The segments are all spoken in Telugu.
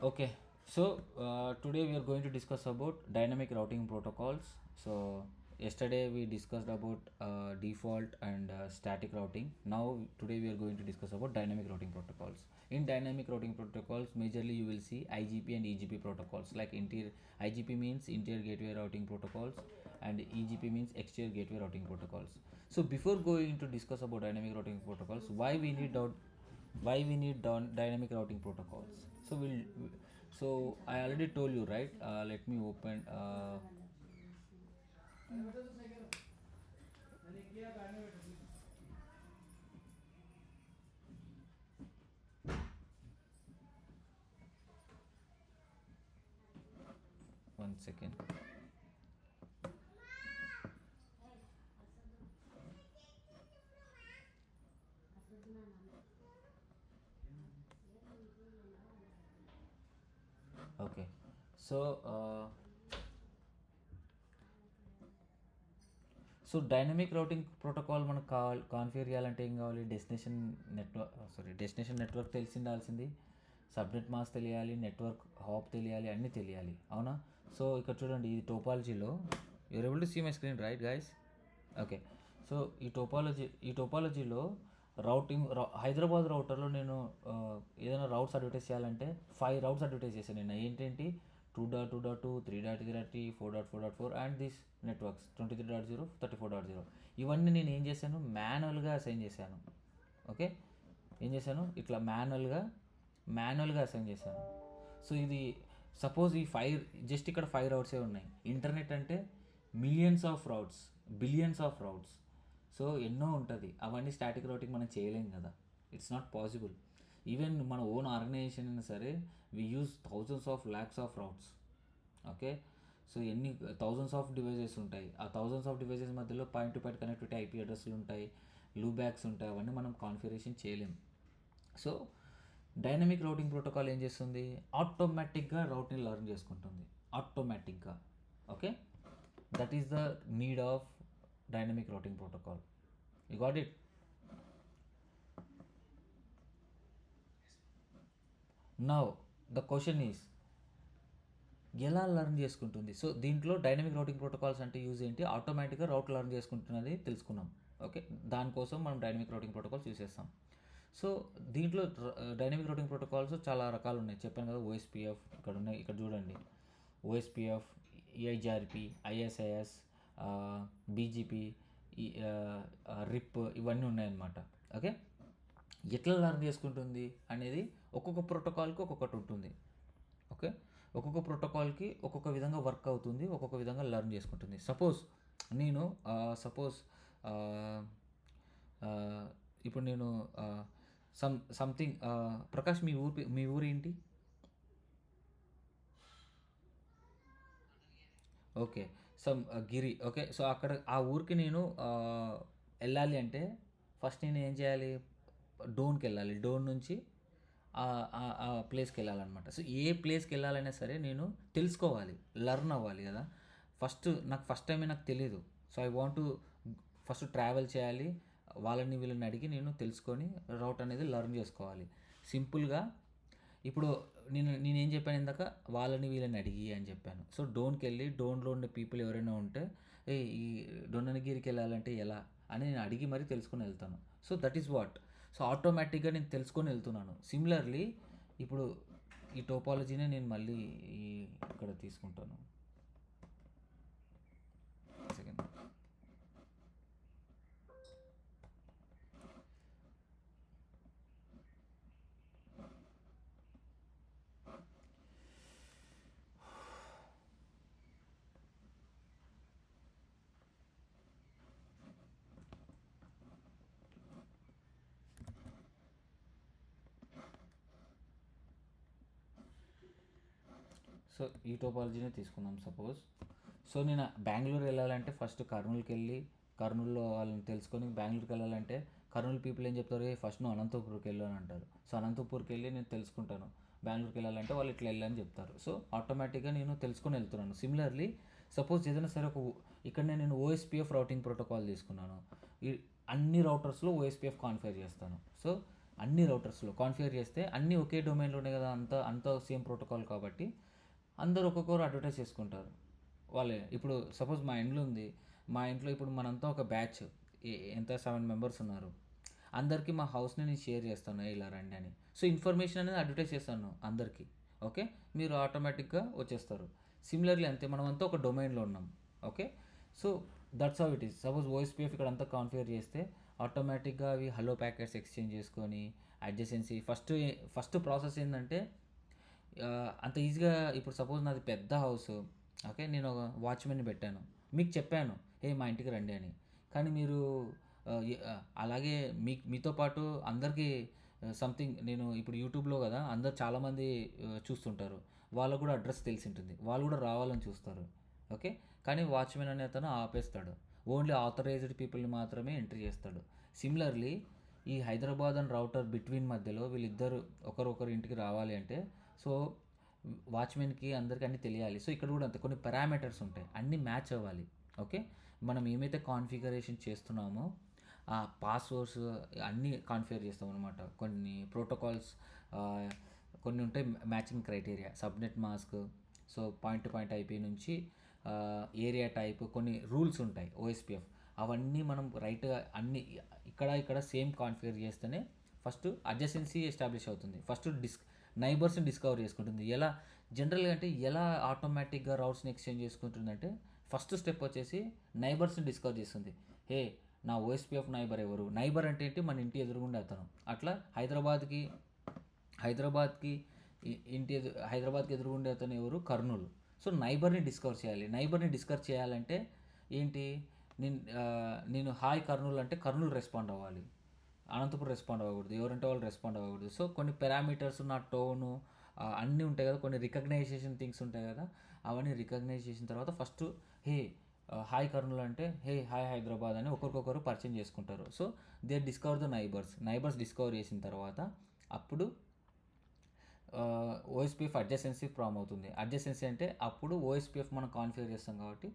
Okay, so today we are going to discuss about dynamic routing protocols. So yesterday we discussed about default and static routing. Now today we are going to discuss about dynamic routing protocols. In dynamic routing protocols, majorly you will see IGP and EGP protocols. Like IGP means interior gateway routing protocols, and EGP means exterior gateway routing protocols. So before going to discuss about dynamic routing protocols, why we need dynamic routing protocols. So I already told you, right? Let me open 1 second. Okay, so so dynamic routing protocol మనకు కాన్ఫిగర్ చేయాలంటే ఏం కావాలి? డెస్టినేషన్ నెట్వర్క్ తెలిసి ఉండాల్సింది, సబ్నెట్ మాస్క్ తెలియాలి, నెట్వర్క్ హాప్ తెలియాలి, అన్నీ తెలియాలి, అవునా? సో ఇక్కడ చూడండి, ఈ టోపాలజీలో you're able to see my screen, right guys? Okay, so ఈ టోపాలజీలో హైదరాబాద్ రౌటర్లో నేను ఏదైనా రౌట్స్ అడ్వర్టైజ్ చేయాలంటే 5 రౌట్స్ అడ్వర్టైజ్ చేశాను నేను. ఏంటేంటి? 2.2.2, 3.3, 4.4.4 అండ్ దిస్ నెట్వర్క్స్ 23.0, 34.0. ఇవన్నీ నేను ఏం చేశాను? మాన్యువల్గా అసైన్ చేశాను. ఓకే, ఏం చేశాను? ఇట్లా మాన్యువల్గా అసైన్ చేశాను. సో ఇది సపోజ్ జస్ట్ ఇక్కడ 5 రౌట్సే ఉన్నాయి. ఇంటర్నెట్ అంటే millions of routes, billions of routes, so ఎన్నో ఉంటుంది. అవన్నీ స్టాటిక్ రౌటింగ్ మనం చేయలేం కదా, ఇట్స్ నాట్ పాసిబుల్. ఈవెన్ మన ఓన్ ఆర్గనైజేషన్ అయినా సరే we use thousands of lakhs of routes. Okay, so ఎన్ని థౌజండ్స్ ఆఫ్ డివైజెస్ ఉంటాయి. ఆ థౌజండ్స్ ఆఫ్ డివైజెస్ మధ్యలో point to point connectivity IP అడ్రస్లు ఉంటాయి, లూబ్యాక్స్ ఉంటాయి, అవన్నీ మనం కాన్ఫిగరేషన్ చేయలేం. సో డైనమిక్ రౌటింగ్ ప్రోటోకాల్ ఏం చేస్తుంది? ఆటోమేటిక్గా రౌట్ని లర్న్ చేసుకుంటుంది, ఆటోమేటిక్గా. Okay, that is the need of dynamic routing protocol. You got it? Now the question is ఎలా లర్న్ చేసుకుంటుంది? సో దీంట్లో డైనమిక్ రౌటింగ్ ప్రోటోకాల్స్ అంటే యూజ్ ఏంటి? ఆటోమేటిక్గా రౌట్ లర్న్ చేసుకుంటున్నది తెలుసుకున్నాం. ఓకే, దానికోసం మనం డైనమిక్ రౌటింగ్ ప్రోటోకాల్స్ యూజ్ చేస్తాం. సో దీంట్లో డైనమిక్ రౌటింగ్ ప్రోటోకాల్స్ చాలా రకాలు ఉన్నాయి, చెప్పాను కదా. ఓఎస్పిఎఫ్ ఇక్కడ ఉన్నాయి, ఇక్కడ చూడండి. ఓఎస్పిఎఫ్, ఈఐజిఆర్పి, ఐఎస్ఐఎస్, బీజీపీ, రిప్, ఇవన్నీ ఉన్నాయన్నమాట. ఓకే, ఎట్లా లర్న్ చేసుకుంటుంది అనేది ఒక్కొక్క ప్రోటోకాల్కి ఒక్కొక్కటి ఉంటుంది. ఓకే, ఒక్కొక్క ప్రోటోకాల్కి ఒక్కొక్క విధంగా వర్క్ అవుతుంది, ఒక్కొక్క విధంగా లర్న్ చేసుకుంటుంది. నేను సపోజ్ ఇప్పుడు నేను సంథింగ్ ప్రకాష్, మీ ఊరు ఏంటి? ఓకే, గిరి. ఓకే, సో అక్కడ ఆ ఊరికి నేను వెళ్ళాలి అంటే ఫస్ట్ నేను ఏం చేయాలి? డోన్కి వెళ్ళాలి. డోన్ నుంచి ఆ ప్లేస్కి వెళ్ళాలన్నమాట. సో ఏ ప్లేస్కి వెళ్ళాలైనా సరే నేను తెలుసుకోవాలి, లర్న్ అవ్వాలి కదా. ఫస్ట్ టైమే నాకు తెలియదు. So I want to first travel చేయాలి, వాళ్ళని వీళ్ళని అడిగి నేను తెలుసుకొని రౌట్ అనేది లర్న్ చేసుకోవాలి. సింపుల్గా ఇప్పుడు నేనేం చెప్పాను ఇందాక? వాళ్ళని వీళ్ళని అడిగి అని చెప్పాను. సో డోన్కి వెళ్ళి డోన్లో ఉండే పీపుల్ ఎవరైనా ఉంటే, ఈ డొన్నగిరికి వెళ్ళాలంటే ఎలా అని నేను అడిగి మరీ తెలుసుకొని వెళ్తాను. So that is what. So ఆటోమేటిక్గా నేను తెలుసుకొని వెళ్తున్నాను. సిమిలర్లీ ఇప్పుడు ఈ టోపాలజీనే నేను మళ్ళీ ఇక్కడ తీసుకుంటాను. సెకండ్. సో ఈ టోపాలజీనే తీసుకుందాం సపోజ్. సో నేను బెంగళూరు వెళ్ళాలంటే ఫస్ట్ కర్నూలుకి వెళ్ళి, కర్నూలులో వాళ్ళని తెలుసుకొని బెంగళూరుకి వెళ్ళాలంటే కర్నూలు పీపుల్ ఏం చెప్తారు? ఫస్ట్ నువ్వు అనంతపూర్కి వెళ్ళు అని అంటారు. సో అనంతపూర్కి వెళ్ళి నేను తెలుసుకుంటాను. బెంగళూరుకి వెళ్ళాలంటే వాళ్ళు ఇట్లా వెళ్ళని చెప్తారు. సో ఆటోమేటిక్గా నేను తెలుసుకొని వెళ్తున్నాను. సిమిలర్లీ సపోజ్ ఏదైనా సరే ఇక్కడ నేను ఓఎస్పిఎఫ్ రౌటింగ్ ప్రోటోకాల్ తీసుకున్నాను. ఈ అన్ని రౌటర్స్లో ఓఎస్పిఎఫ్ కాన్ఫిగర్ చేస్తాను. సో అన్ని రౌటర్స్లో కాన్ఫిగర్ చేస్తే అన్నీ ఒకే డొమైన్లోనే కదా, అంత సేమ్ ప్రోటోకాల్ కాబట్టి అందరూ ఒక్కొక్కరు అడ్వర్టైజ్ చేసుకుంటారు. వాళ్ళే ఇప్పుడు సపోజ్ మా ఇంట్లో ఉంది, మా ఇంట్లో ఇప్పుడు మనంతా ఒక బ్యాచ్, ఎంత 7 మెంబర్స్ ఉన్నారు, అందరికీ మా హౌస్ని నేను షేర్ చేస్తాను ఇలా రండి అని. సో ఇన్ఫర్మేషన్ అనేది అడ్వర్టైజ్ చేస్తాను అందరికీ. ఓకే, మీరు ఆటోమేటిక్గా వచ్చేస్తారు. సిమిలర్లీ అంతే, మనమంతా ఒక డొమైన్లో ఉన్నాం. Okay, so that's how it is. Suppose ఓఎస్పీఎఫ్ ఇక్కడ అంతా కాన్ఫిగర్ చేస్తే ఆటోమేటిక్గా అవి హలో ప్యాకెట్స్ ఎక్స్చేంజ్ చేసుకొని అడ్జసెన్సీ ఫస్ట్ ప్రాసెస్ ఏంటంటే అంత ఈజీగా. ఇప్పుడు సపోజ్ నాది పెద్ద హౌస్, ఓకే, నేను ఒక వాచ్మెన్ని పెట్టాను, మీకు చెప్పాను మా ఇంటికి రండి అని. కానీ మీరు అలాగే మీతో పాటు అందరికీ సంథింగ్, నేను ఇప్పుడు యూట్యూబ్లో కదా అందరు చాలామంది చూస్తుంటారు, వాళ్ళకు కూడా అడ్రస్ తెలిసి ఉంటుంది, వాళ్ళు కూడా రావాలని చూస్తారు. ఓకే, కానీ వాచ్మెన్ అనే అతను ఆపేస్తాడు, ఓన్లీ ఆథరైజ్డ్ పీపుల్ని మాత్రమే ఎంట్రీ చేస్తాడు. సిమిలర్లీ ఈ హైదరాబాద్ అండ్ రౌటర్ బిట్వీన్ మధ్యలో వీళ్ళిద్దరు ఒకరు ఇంటికి రావాలి అంటే, సో వాచ్మెన్కి అందరికీ అన్నీ తెలియాలి. సో ఇక్కడ కూడా అంతే, కొన్ని పారామీటర్స్ ఉంటాయి, అన్నీ మ్యాచ్ అవ్వాలి. ఓకే, మనం ఏమైతే కాన్ఫిగరేషన్ చేస్తున్నామో ఆ పాస్వర్డ్స్ అన్నీ కాన్ఫిగర్ చేస్తాం అనమాట. కొన్ని ప్రోటోకాల్స్ కొన్ని ఉంటాయి matching criteria, subnet mask, so point to point IP నుంచి ఏరియా టైప్, కొన్ని రూల్స్ ఉంటాయి ఓఎస్పిఎఫ్. అవన్నీ మనం రైట్గా అన్ని ఇక్కడ సేమ్ కాన్ఫిగర్ చేస్తేనే ఫస్ట్ అడ్జసెన్సీ ఎస్టాబ్లిష్ అవుతుంది. ఫస్ట్ నైబర్స్ని డిస్కవర్ చేసుకుంటుంది. ఎలా జనరల్గా అంటే ఎలా ఆటోమేటిక్గా రౌట్స్ని ఎక్స్చేంజ్ చేసుకుంటుందంటే, ఫస్ట్ స్టెప్ వచ్చేసి నైబర్స్ని డిస్కవర్ చేస్తుంది. నా ఓఎస్పిఎఫ్ నైబర్ ఎవరు, నైబర్ అంటే ఏంటి, మన ఇంటి ఎదురుగుండే అతను. అట్లా హైదరాబాద్కి ఎదురుగుండే అతను ఎవరు, కర్నూలు. సో నైబర్ని డిస్కవర్ చేయాలి. నైబర్ని డిస్కవర్ చేయాలంటే ఏంటి, నేను హాయ్ కర్నూలు అంటే కర్నూలు రెస్పాండ్ అవ్వాలి, అనంతపురం రెస్పాండ్ అవ్వకూడదు, ఎవరంటే వాళ్ళు రెస్పాండ్ అవ్వకూడదు. సో కొన్ని పారామీటర్స్, నా టోను అన్నీ ఉంటాయి కదా, కొన్ని రికగ్నైజేషన్ థింగ్స్ ఉంటాయి కదా, అవన్నీ రికగ్నైజ్ చేసిన తర్వాత ఫస్ట్ హాయ్ కర్నూలు అంటే హాయ్ హైదరాబాద్ అని ఒకరికొకరు పరిచయం చేసుకుంటారు. So they discover the neighbours discover చేసిన తర్వాత అప్పుడు ఓఎస్పిఎఫ్ అడ్జసెన్సీ ఫామ్ అవుతుంది. అడ్జసెన్సీ అంటే అప్పుడు ఓఎస్పిఎఫ్ మనం కాన్ఫిగర్ చేస్తాం కాబట్టి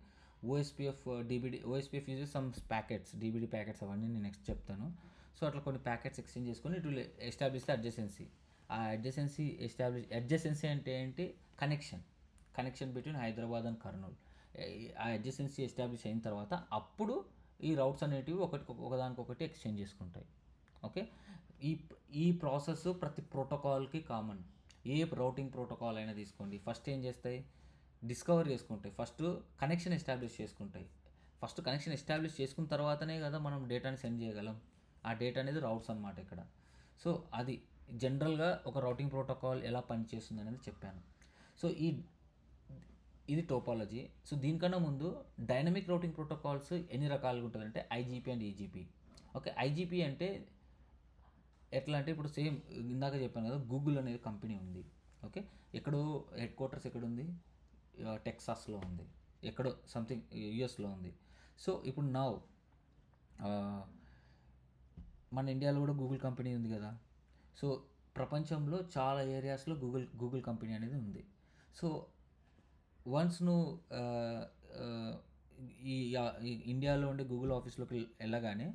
ఓఎస్పిఎఫ్ uses some packets, DBD packets, అవన్నీ నేను నెక్స్ట్ చెప్తాను. సో అట్లా కొన్ని ప్యాకెట్స్ ఎక్స్చేంజ్ చేసుకొని it will establish the adjacency. ఆ అడ్జసెన్సీ అంటే ఏంటి, connection between Hyderabad and Kurnool. ఆ అడ్జసెన్సీ ఎస్టాబ్లిష్ అయిన తర్వాత అప్పుడు ఈ రౌట్స్ అనేటివి ఒకదానికొకటి ఎక్స్చేంజ్ చేసుకుంటాయి. ఓకే, ఈ ప్రాసెస్ ప్రతి ప్రోటోకాల్కి కామన్. ఏ రౌటింగ్ ప్రోటోకాల్ అయినా తీసుకోండి, ఫస్ట్ ఏం చేస్తాయి, డిస్కవర్ చేసుకుంటాయి, ఫస్ట్ కనెక్షన్ ఎస్టాబ్లిష్ చేసుకుంటాయి. ఫస్ట్ కనెక్షన్ ఎస్టాబ్లిష్ చేసుకున్న తర్వాతనే కదా మనం డేటాని సెండ్ చేయగలం. ఆ డేటా అనేది రౌట్స్ అనమాట ఇక్కడ. సో అది జనరల్గా ఒక రౌటింగ్ ప్రోటోకాల్ ఎలా పనిచేస్తుంది అనేది చెప్పాను. సో ఇది టోపాలజీ. సో దీనికన్నా ముందు డైనమిక్ రౌటింగ్ ప్రోటోకాల్స్ ఎన్ని రకాలుగా ఉంటుందంటే IGP and EGP. Okay, IGP అంటే ఎట్లా అంటే, ఇప్పుడు సేమ్ ఇందాక చెప్పాను కదా, గూగుల్ అనేది కంపెనీ ఉంది. ఓకే, ఎక్కడో హెడ్ క్వార్టర్స్ ఎక్కడుంది, టెక్సాస్లో ఉంది, ఎక్కడో సంథింగ్ యుఎస్లో ఉంది. సో ఇప్పుడు మన ఇండియాలో కూడా గూగుల్ కంపెనీ ఉంది కదా. సో ప్రపంచంలో చాలా ఏరియాస్లో గూగుల్ కంపెనీ అనేది ఉంది. సో వన్స్ నువ్వు ఈ ఇండియాలో ఉండే గూగుల్ ఆఫీస్లోకి వెళ్ళగానే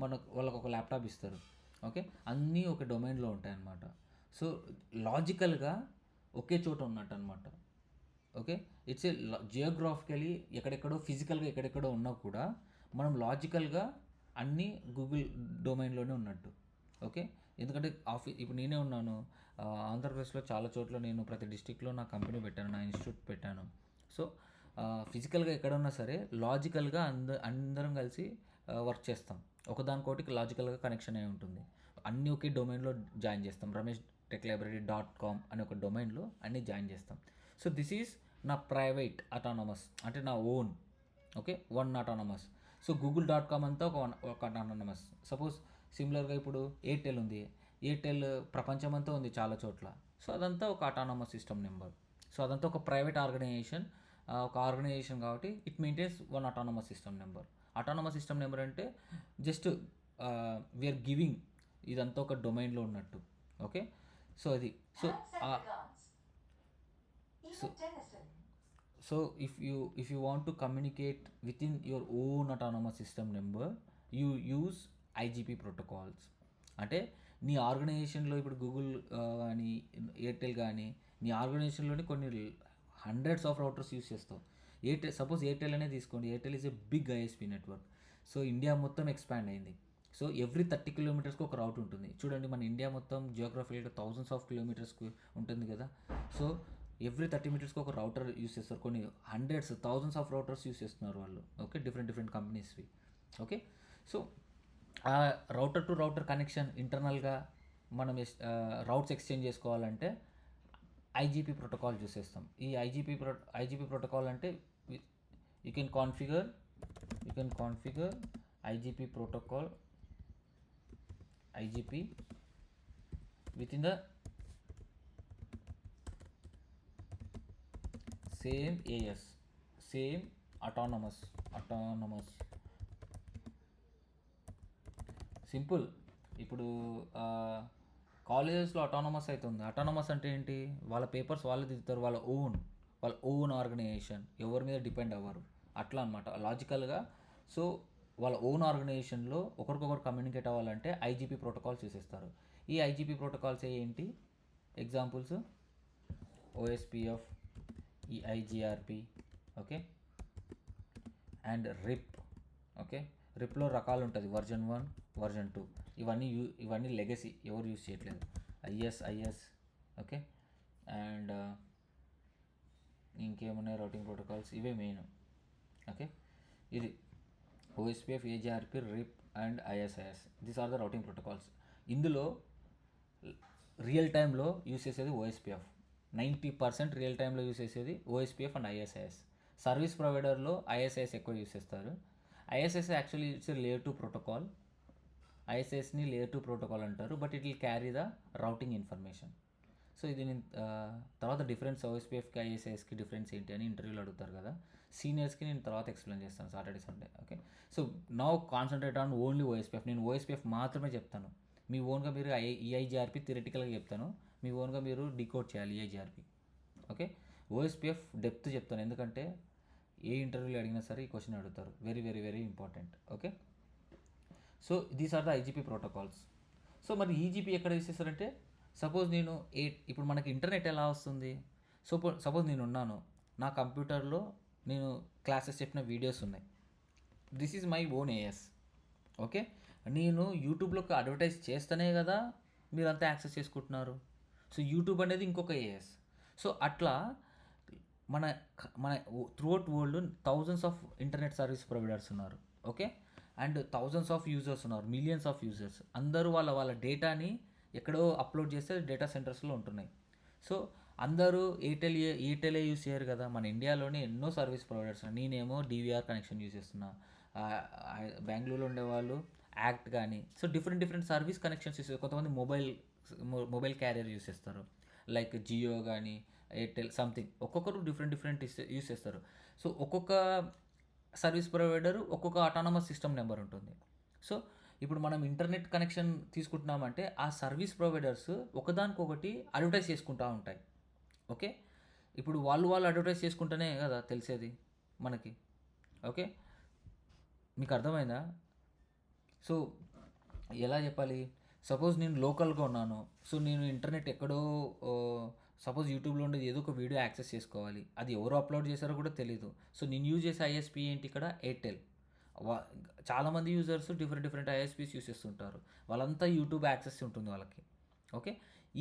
వాళ్ళకు ఒక ల్యాప్టాప్ ఇస్తారు. ఓకే, అన్నీ ఒక డొమైన్లో ఉంటాయన్నమాట. సో లాజికల్గా ఒకే చోట ఉన్నట్టు అనమాట. ఓకే, ఇట్స్ ఏ జియోగ్రాఫికలీ ఎక్కడెక్కడో, ఫిజికల్గా ఎక్కడెక్కడో ఉన్నా కూడా మనం లాజికల్గా అన్నీ గూగుల్ డొమైన్లోనే ఉన్నట్టు. ఓకే, ఎందుకంటే ఇప్పుడు నేనే ఉన్నాను ఆంధ్రప్రదేశ్లో, చాలా చోట్ల నేను ప్రతి డిస్టిక్లో నా కంపెనీ పెట్టాను, నా ఇన్స్టిట్యూట్ పెట్టాను. సో ఫిజికల్గా ఎక్కడ ఉన్నా సరే లాజికల్గా అందరం కలిసి వర్క్ చేస్తాం. ఒకదానికోటికి లాజికల్గా కనెక్షన్ అయి ఉంటుంది. అన్నీ ఒకే డొమైన్లో జాయిన్ చేస్తాం. rameshtechlaibrary.com అనే ఒక డొమైన్లో అన్నీ జాయిన్ చేస్తాం. సో దిస్ ఈజ్ నా ప్రైవేట్ అటానమస్, అంటే నా own. Okay, one autonomous. So google.com అంతా ఒక అటానమస్. సపోజ్ సిమిలర్గా ఇప్పుడు ఎయిర్టెల్ ఉంది, ఎయిర్టెల్ ప్రపంచం అంతా ఉంది చాలా చోట్ల. సో అదంతా ఒక అటానమస్ సిస్టమ్ నెంబర్. సో అదంతా ఒక ప్రైవేట్ ఆర్గనైజేషన్ కాబట్టి it maintains one autonomous system number. Autonomous system number అంటే జస్ట్ వీఆర్ గివింగ్, ఇదంతా ఒక డొమైన్లో ఉన్నట్టు. ఓకే, సో అది so if you want to communicate within your own autonomous system number, you use IGP protocols. అంటే నీ ఆర్గనైజేషన్లో ఇప్పుడు గూగుల్ కానీ ఎయిర్టెల్ కానీ నీ ఆర్గనైజేషన్లోనే కొన్ని హండ్రెడ్స్ ఆఫ్ రౌటర్స్ యూస్ చేస్తావు. సపోజ్ ఎయిర్టెల్ అనే తీసుకోండి. Airtel is a big ISP network. So India మొత్తం ఎక్స్పాండ్ అయింది. సో ఎవ్రీ 30 కిలోమీటర్స్కి ఒక రౌట్ ఉంటుంది. చూడండి, మన ఇండియా మొత్తం జియోగ్రఫీగా థౌజండ్స్ ఆఫ్ కిలోమీటర్స్కి ఉంటుంది కదా. సో ఎవ్రీ 30 మీటర్స్కి ఒక రౌటర్ యూస్ చేస్తారు. కొన్ని hundreds thousands of routers use చేస్తున్నారు వాళ్ళు. ఓకే, డిఫరెంట్ కంపెనీస్వి. ఓకే, సో ఆ రౌటర్ టు రౌటర్ కనెక్షన్ ఇంటర్నల్గా మనం రౌట్స్ ఎక్స్చేంజ్ చేసుకోవాలంటే ఐజీపీ ప్రోటోకాల్ యూస్ చేస్తాం. ఈ ఐజీపీ ప్రోటోకాల్ అంటే you can configure IGP protocol within the same AS, same autonomous simple. ఇప్పుడు కాలేజెస్లో అటానమస్ అవుతుంది. అటానమస్ అంటే ఏంటి? వాళ్ళ పేపర్స్ వాళ్ళే దిద్దుతారు, వాళ్ళ ఓన్ ఆర్గనైజేషన్, ఎవరి మీద డిపెండ్ అవ్వరు. అట్లా అనమాట లాజికల్గా. సో వాళ్ళ ఓన్ ఆర్గనైజేషన్లో ఒకరికొకరు కమ్యూనికేట్ అవ్వాలంటే ఐజీపీ ప్రోటోకాల్స్ చేసేస్తారు. ఈ ఐజీపీ ప్రోటోకాల్స్ ఏంటి? Examples OSPF, EIGRP, okay, and RIP. Okay, రిప్లో రకాలు ఉంటుంది, వర్జన్ 1, వర్జన్ 2. ఇవన్నీ లెగసీ, ఎవరు యూస్ చేయట్లేదు. IS, ఓకే, అండ్ ఇంకేమున్నాయి రౌటింగ్ ప్రోటోకాల్స్, ఇవే మెయిన్. ఓకే, ఇది OSPF, EIGRP, RIP and IS. These are the routing protocols. ఇందులో రియల్ టైంలో యూస్ చేసేది OSPF. 90% రియల్ టైంలో యూస్ చేసేది OSPF అండ్ IS. సర్వీస్ ప్రొవైడర్లో IS ఎక్కువ యూస్ చేస్తారు. IS actually it's layer 2 protocol. ISని లేయర్ 2 ప్రోటోకాల్ అంటారు, but it will carry the routing information. So ఇది నేను తర్వాత డిఫరెన్స్ OSPFకి ISకి డిఫరెన్స్ ఏంటి అని ఇంటర్వ్యూలో అడుగుతారు కదా. సీనియర్స్కి నేను తర్వాత ఎక్స్ప్లెయిన్ చేస్తాను Saturday Sunday. Okay, so now concentrate on only OSPF. నేను OSPF మాత్రమే చెప్తాను. మీ ఓన్గా మీరు EIGRP థియరిటికల్గా చెప్తాను, మీ ఓన్గా మీరు డీకోడ్ చేయాలి EIGRP. ఓకే, OSPF డెప్త్ చెప్తాను, ఎందుకంటే ఏ ఇంటర్వ్యూలో అడిగినా సరే ఈ క్వశ్చన్ అడుగుతారు. Very very very important. Okay, so these are the IGP protocols. So మరి ఈజీపీ ఎక్కడ యూస్ చేస్తారంటే, సపోజ్ నేను ఇప్పుడు మనకి ఇంటర్నెట్ ఎలా వస్తుంది? సపోజ్ నేను ఉన్నాను, నా కంప్యూటర్లో నేను క్లాసెస్ చెప్పిన వీడియోస్ ఉన్నాయి. This is my own AS. Okay, నేను యూట్యూబ్లోకి అడ్వర్టైజ్ చేస్తేనే కదా మీరంతా యాక్సెస్ చేసుకుంటున్నారు. సో యూట్యూబ్ అనేది ఇంకొక AS. సో అట్లా మన throughout world thousands of internet service providers ఉన్నారు. Okay, and thousands of users ఉన్నారు, మిలియన్స్ ఆఫ్ యూజర్స్. అందరూ వాళ్ళ డేటాని ఎక్కడో అప్లోడ్ చేస్తే డేటా సెంటర్స్లో ఉంటున్నాయి. సో అందరూ ఎయిర్టెలే యూస్ చేయరు కదా. మన ఇండియాలోనే ఎన్నో సర్వీస్ ప్రొవైడర్స్. నేనేమో DVR కనెక్షన్ యూస్ చేస్తున్నా, బెంగళూరులో ఉండేవాళ్ళు యాక్ట్ కానీ. So different service connections use చేస్తారు. కొంతమంది మొబైల్ క్యారియర్ యూస్ చేస్తారు, లైక్ జియో కానీ ఎయిర్టెల్ సంథింగ్. ఒక్కొక్కరు డిఫరెంట్ యూస్ చేస్తారు. సో ఒక్కొక్క సర్వీస్ ప్రొవైడర్ ఒక్కొక్క అటానమస్ సిస్టమ్ నెంబర్ ఉంటుంది. సో ఇప్పుడు మనం ఇంటర్నెట్ కనెక్షన్ తీసుకుంటున్నామంటే ఆ సర్వీస్ ప్రొవైడర్స్ ఒకదానికొకటి అడ్వర్టైజ్ చేసుకుంటూ ఉంటాయి. ఓకే, ఇప్పుడు వాళ్ళు అడ్వర్టైజ్ చేసుకుంటేనే కదా తెలిసేది మనకి. ఓకే, మీకు అర్థమైందా? సో ఎలా చెప్పాలి? సపోజ్ నేను లోకల్గా ఉన్నాను, సో నేను ఇంటర్నెట్ ఎక్కడో సపోజ్ యూట్యూబ్లో ఉండేది ఏదో ఒక వీడియో యాక్సెస్ చేసుకోవాలి, అది ఎవరు అప్లోడ్ చేశారో కూడా తెలీదు. సో నేను యూజ్ చేసే ఐఎస్పీ ఏంటి ఇక్కడ? ఎయిర్టెల్. చాలామంది యూజర్స్ డిఫరెంట్ ISPs యూస్ చేస్తుంటారు, వాళ్ళంతా యూట్యూబ్ యాక్సెస్ ఉంటుంది వాళ్ళకి. ఓకే,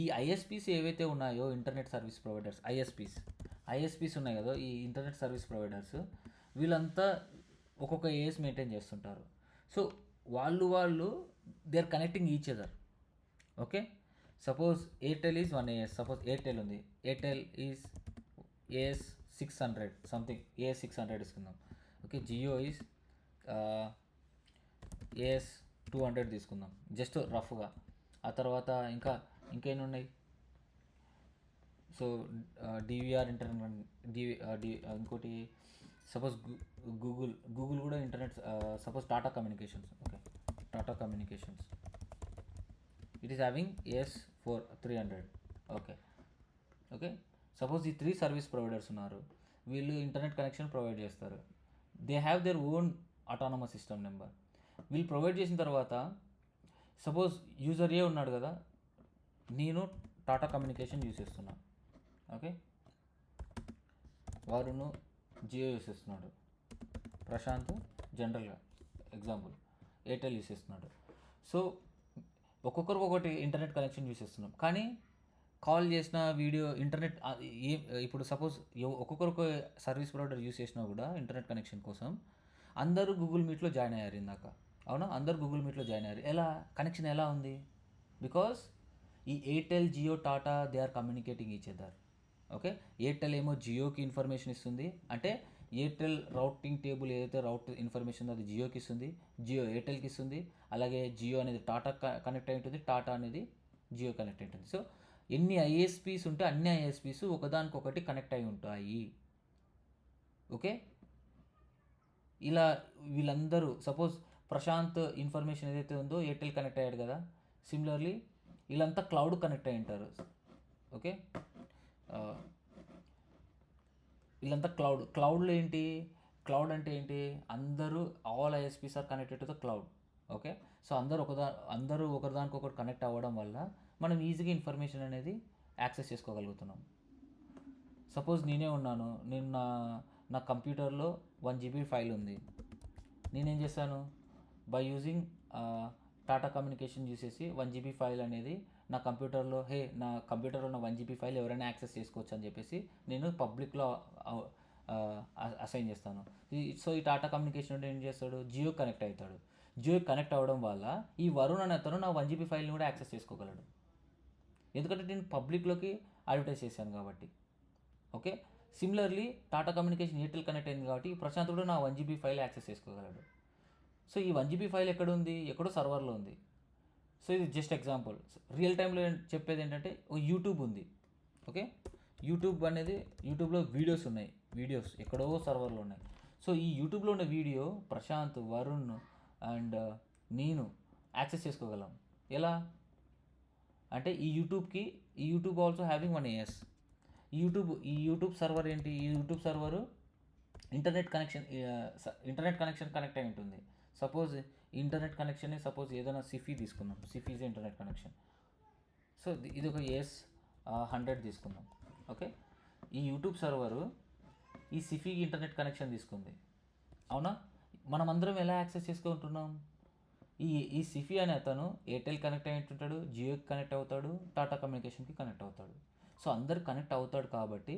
ఈ ISPs ఏవైతే ఉన్నాయో ఇంటర్నెట్ సర్వీస్ ప్రొవైడర్స్, ఐఎస్పీస్ ఉన్నాయి కదా, ఈ ఇంటర్నెట్ సర్వీస్ ప్రొవైడర్స్, వీళ్ళంతా ఒక్కొక్క AS మెయింటైన్ చేస్తుంటారు. సో వాళ్ళు they are connecting each other. Okay, suppose Airtel is 1 AS. Suppose Airtel ఉంది, Airtel is AS 600 something, AS 600 తీసుకుందాం. ఓకే, జియో ఈజ్ AS 200 తీసుకుందాం, జస్ట్ రఫ్గా. ఆ తర్వాత ఇంకేమి ఉన్నాయి? సో DVR ఇంటర్నెట్, ఇంకోటి సపోజ్ గూగుల్ కూడా internet. Suppose Tata communications. Okay, Tata communications it is having AS 300. Okay, suppose ఈ 3 సర్వీస్ ప్రొవైడర్స్ ఉన్నారు, వీళ్ళు ఇంటర్నెట్ కనెక్షన్ ప్రొవైడ్ చేస్తారు. They have their own autonomous system number. వీళ్ళు ప్రొవైడ్ చేసిన తర్వాత సపోజ్ యూజర్ ఏ ఉన్నాడు కదా, నేను టాటా కమ్యూనికేషన్ యూస్ చేస్తున్నా, ఓకే, వరుణ్ జియో యూస్ చేస్తున్నాడు, ప్రశాంత్ జనరల్గా ఎగ్జాంపుల్ ఎయిర్టెల్ యూస్ చేస్తున్నాడు. సో ఒక్కొక్కరికి ఒకటి ఇంటర్నెట్ కనెక్షన్ యూస్ చేస్తున్నాం, కానీ కాల్ చేసిన వీడియో ఇంటర్నెట్ ఏ ఇప్పుడు సపోజ్ ఒక్కొక్కరికి సర్వీస్ ప్రొవైడర్ యూస్ చేసినా కూడా ఇంటర్నెట్ కనెక్షన్ కోసం అందరూ గూగుల్ మీట్లో జాయిన్ అయ్యారు ఇందాక, అవునా, అందరూ గూగుల్ మీట్లో జాయిన్ అయ్యారు. ఎలా కనెక్షన్ ఎలా ఉంది? బికాస్ ఈ Airtel Jio Tata they are communicating each other. Okay, Airtel ఏమో జియోకి ఇన్ఫర్మేషన్ ఇస్తుంది, అంటే ఎయిర్టెల్ రౌటింగ్ టేబుల్ ఏదైతే రౌట్ ఇన్ఫర్మేషన్ ఉందో అది జియోకి ఇస్తుంది, జియో ఎయిర్టెల్కి ఇస్తుంది, అలాగే జియో అనేది టాటా కనెక్ట్ అయి ఉంటుంది, టాటా అనేది జియో కనెక్ట్ అయి ఉంటుంది. సో ఎన్ని ఐఎస్పీస్ ఉంటే అన్ని ఐఎస్పీస్ ఒకదానికొకటి కనెక్ట్ అయి ఉంటాయి. ఓకే, ఇలా వీళ్ళందరూ సపోజ్ ప్రశాంత్ ఇన్ఫర్మేషన్ ఏదైతే ఉందో ఎయిర్టెల్ కనెక్ట్ అయ్యాడు కదా, సిమిలర్లీ వీళ్ళంతా క్లౌడ్ కనెక్ట్ అయి ఉంటారు. ఓకే, వీళ్ళంతా క్లౌడ్లో ఏంటి, క్లౌడ్ అంటే ఏంటి, అందరూ all ISPs are connected to the cloud. Okay, so అందరూ ఒకరిదానికొకరు కనెక్ట్ అవ్వడం వల్ల మనం ఈజీగా ఇన్ఫర్మేషన్ అనేది యాక్సెస్ చేసుకోగలుగుతున్నాం. సపోజ్ నేనే ఉన్నాను, నేను నా కంప్యూటర్లో 1 GB ఫైల్ ఉంది, నేనేం చేశాను, బై యూజింగ్ టాటా కమ్యూనికేషన్ చూసేసి 1 GB ఫైల్ అనేది నా కంప్యూటర్లో, నా కంప్యూటర్లో ఉన్న 1 GB ఫైల్ ఎవరైనా యాక్సెస్ చేసుకోవచ్చు అని చెప్పేసి నేను పబ్లిక్లో అసైన్ చేస్తాను. సో ఈ టాటా కమ్యూనికేషన్ ఏం చేస్తాడు, జియో కనెక్ట్ అవుతాడు. జియో కనెక్ట్ అవ్వడం వల్ల ఈ వరుణ్ అనే అతను నా 1 GB ఫైల్ని కూడా యాక్సెస్ చేసుకోగలడు, ఎందుకంటే నేను పబ్లిక్లోకి అడ్వర్టైజ్ చేశాను కాబట్టి. Okay, similarly Tata communication Airtel connect అయింది కాబట్టి ప్రశాంత్ కూడా నా 1 GB ఫైల్ యాక్సెస్ చేసుకోగలడు. సో ఈ 1 GB ఫైల్ ఎక్కడ ఉంది, ఎక్కడో సర్వర్లో ఉంది. సో ఇది జస్ట్ ఎగ్జాంపుల్. రియల్ టైంలో చెప్పేది ఏంటంటే యూట్యూబ్ ఉంది. ఓకే, యూట్యూబ్లో వీడియోస్ ఉన్నాయి, వీడియోస్ ఎక్కడో సర్వర్లో ఉన్నాయి. సో ఈ యూట్యూబ్లో ఉన్న వీడియో ప్రశాంత్, వరుణ్ అండ్ నేను యాక్సెస్ చేసుకోగలం. ఎలా అంటే ఈ యూట్యూబ్ ఆల్సో హ్యావింగ్ 1 AS. ఈ యూట్యూబ్ సర్వర్ ఏంటి, ఈ YouTube server internet connection connect అయి ఉంటుంది. సపోజ్ ఇంటర్నెట్ కనెక్షన్ సపోజ్ ఏదైనా సిఫీ తీసుకుందాం, Sify is internet connection. So ఇది ఒక AS 100 తీసుకుందాం. ఓకే, ఈ యూట్యూబ్ సర్వరు ఈ సిఫీకి ఇంటర్నెట్ కనెక్షన్ తీసుకుంది, అవునా. మనం అందరం ఎలా యాక్సెస్ చేసుకుంటున్నాం, ఈ సిఫీ అనే అతను ఎయిర్టెల్ కనెక్ట్ అయి ఉంటుంటాడు, జియోకి కనెక్ట్ అవుతాడు, టాటా కమ్యూనికేషన్కి కనెక్ట్ అవుతాడు. సో అందరు కనెక్ట్ అవుతాడు కాబట్టి